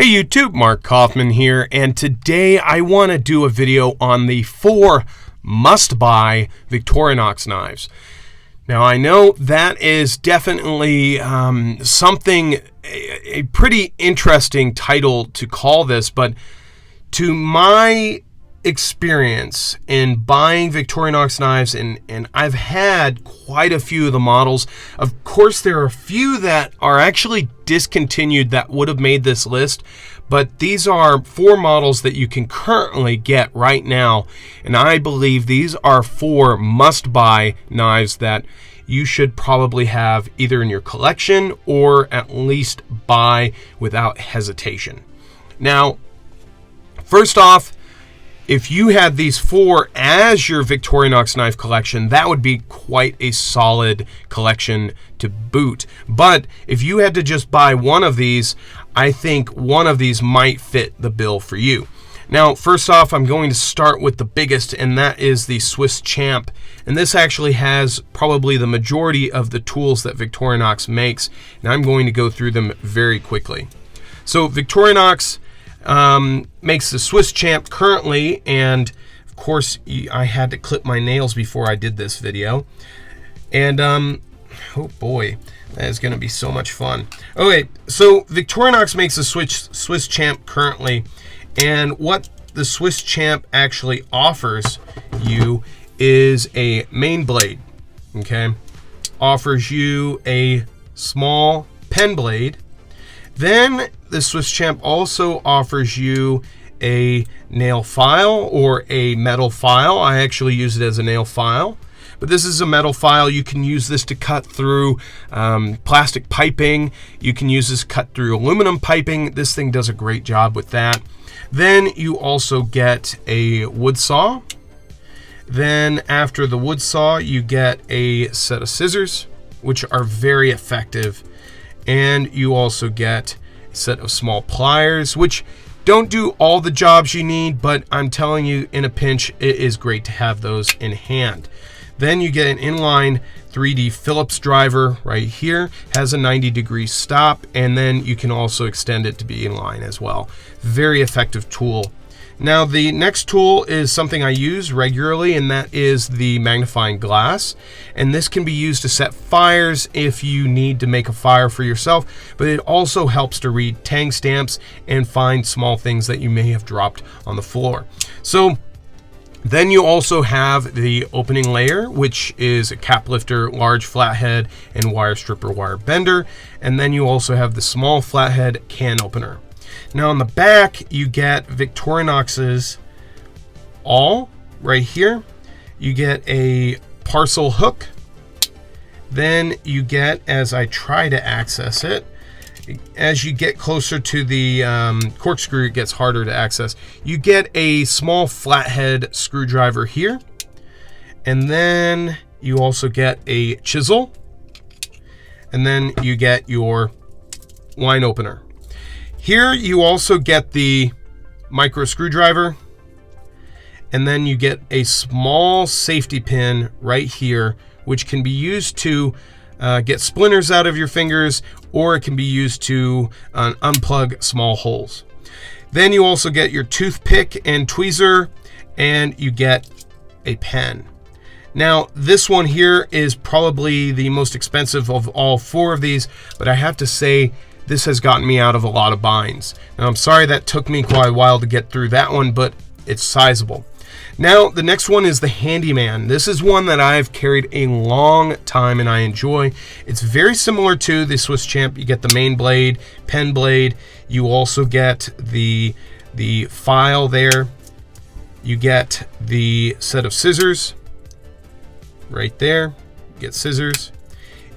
Hey YouTube, Mark Coffman here, and today I want to do a video on the 4 must-buy Victorinox knives. Now I know that is definitely a pretty interesting title to call this, but to my experience in buying Victorinox knives, and I've had quite a few of the models. Of course, there are a few that are actually discontinued that would have made this list, but these are 4 models that you can currently get right now, and I believe these are 4 must-buy knives that you should probably have either in your collection or at least buy without hesitation. Now, first off, if you had these 4 as your Victorinox knife collection, that would be quite a solid collection to boot. But if you had to just buy one of these, I think one of these might fit the bill for you. Now, first off, I'm going to start with the biggest, and that is the Swiss Champ. And this actually has probably the majority of the tools that Victorinox makes, and I'm going to go through them very quickly. So Victorinox makes the Swiss Champ currently, and of course I had to clip my nails before I did this video, and oh boy, that is going to be so much fun. Okay, so Victorinox makes the Swiss Champ currently, and what the Swiss Champ actually offers you is a main blade. Okay, offers you a small pen blade. Then the Swiss Champ also offers you a nail file or a metal file. I actually use it as a nail file, but this is a metal file. You can use this to cut through plastic piping. You can use this to cut through aluminum piping. This thing does a great job with that. Then you also get a wood saw. Then after the wood saw, you get a set of scissors, which are very effective. And you also get a set of small pliers, which don't do all the jobs you need, but I'm telling you, in a pinch, it is great to have those in hand. Then you get an inline 3D Phillips driver right here, has a 90-degree stop, and then you can also extend it to be inline as well. Very effective tool. Now, the next tool is something I use regularly, and that is the magnifying glass. And this can be used to set fires if you need to make a fire for yourself, but it also helps to read tang stamps and find small things that you may have dropped on the floor. So then you also have the opening layer, which is a cap lifter, large flathead, and wire stripper, wire bender. And then you also have the small flathead can opener. Now on the back, you get Victorinox's awl right here. You get a parcel hook. Then you get, as I try to access it, as you get closer to the corkscrew, it gets harder to access. You get a small flathead screwdriver here. And then you also get a chisel. And then you get your line opener. Here you also get the micro screwdriver, and then you get a small safety pin right here, which can be used to get splinters out of your fingers, or it can be used to unplug small holes. Then you also get your toothpick and tweezer, and you get a pen. Now, this one here is probably the most expensive of all 4 of these, but I have to say, this has gotten me out of a lot of binds. Now, I'm sorry that took me quite a while to get through that one, but it's sizable. Now, the next one is the Handyman. This is one that I've carried a long time and I enjoy. It's very similar to the Swiss Champ. You get the main blade, pen blade. You also get the file there. You get the set of scissors right there. You get scissors.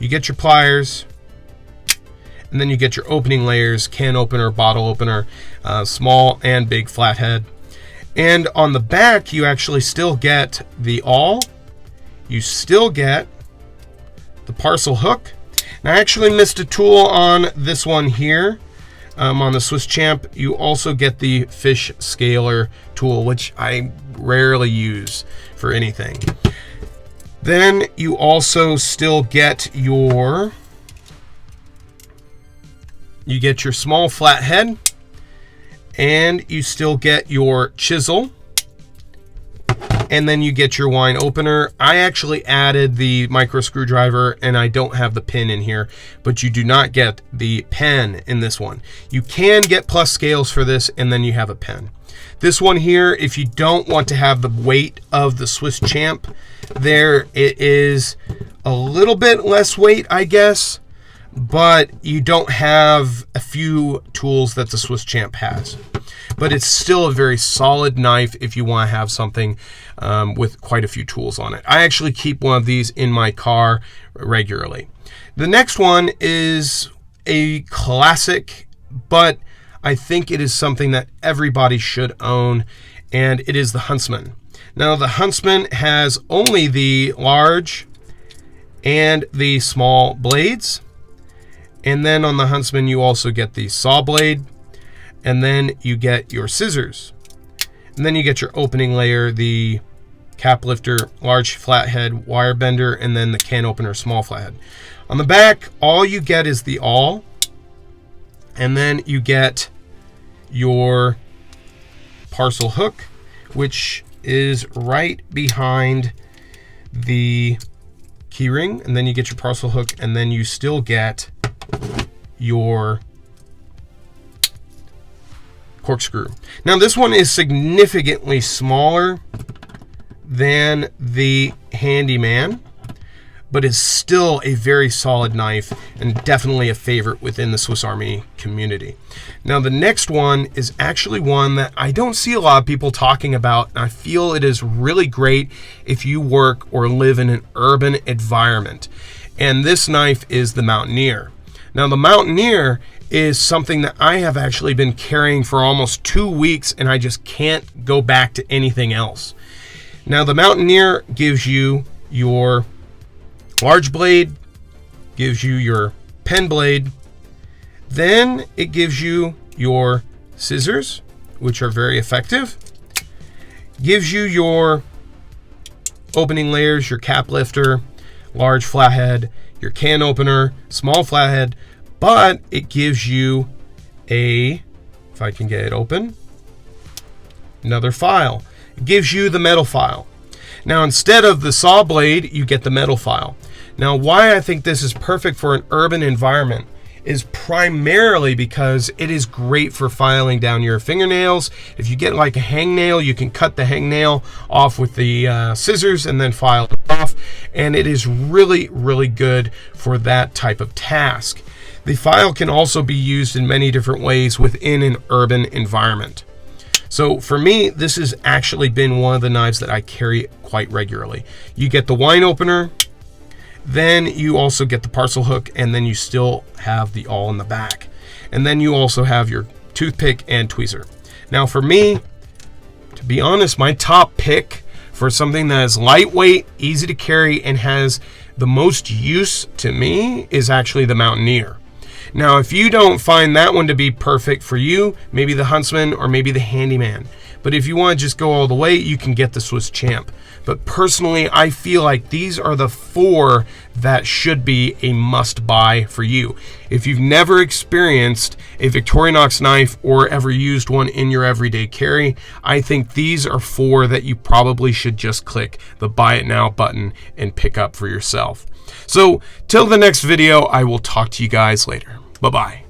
You get your pliers. And then you get your opening layers, can opener, bottle opener, small and big flathead. And on the back, you actually still get the awl. You still get the parcel hook. Now, I actually missed a tool on this one here. On the Swiss Champ, you also get the fish scaler tool, which I rarely use for anything. Then you also still get your small flathead. and you still get your chisel, and then you get your wine opener. I actually added the micro screwdriver and I don't have the pin in here, but you do not get the pen in this one. You can get plus scales for this, and then you have a pen. This one here, if you don't want to have the weight of the Swiss Champ, there it is a little bit less weight, I guess, but you don't have a few tools that the Swiss Champ has. But it's still a very solid knife if you want to have something with quite a few tools on it. I actually keep one of these in my car regularly. The next one is a classic, but I think it is something that everybody should own, and it is the Huntsman. Now, the Huntsman has only the large and the small blades, and then on the Huntsman you also get the saw blade, and then you get your scissors, and then you get your opening layer, the cap lifter, large flathead, wire bender, and then the can opener, small flathead. On the back, all you get is the awl, and then you get your parcel hook, which is right behind the keyring, and then you get your parcel hook, and then you still get your corkscrew. Now, this one is significantly smaller than the Handyman, but is still a very solid knife and definitely a favorite within the Swiss Army community. Now, the next one is actually one that I don't see a lot of people talking about, and I feel it is really great if you work or live in an urban environment. And this knife is the Mountaineer. Now, the Mountaineer is something that I have actually been carrying for almost 2 weeks, and I just can't go back to anything else. Now, the Mountaineer gives you your large blade, gives you your pen blade, then it gives you your scissors, which are very effective, gives you your opening layers, your cap lifter, large flathead, your can opener, small flathead, but it gives you a, if I can get it open, another file. It gives you the metal file. Now, instead of the saw blade, you get the metal file. Now, why I think this is perfect for an urban environment is primarily because it is great for filing down your fingernails. If you get like a hangnail, you can cut the hangnail off with the scissors and then file it off, and it is really, really good for that type of task. The file can also be used in many different ways within an urban environment. So for me, this has actually been one of the knives that I carry quite regularly. You get the wine opener, then you also get the parcel hook, and then you still have the awl in the back. And then you also have your toothpick and tweezer. Now for me, to be honest, my top pick for something that is lightweight, easy to carry, and has the most use to me is actually the Mountaineer. Now, if you don't find that one to be perfect for you, maybe the Huntsman or maybe the Handyman. But if you want to just go all the way, you can get the Swiss Champ. But personally, I feel like these are the 4 that should be a must-buy for you. If you've never experienced a Victorinox knife or ever used one in your everyday carry, I think these are 4 that you probably should just click the Buy It Now button and pick up for yourself. So, till the next video, I will talk to you guys later. Bye-bye.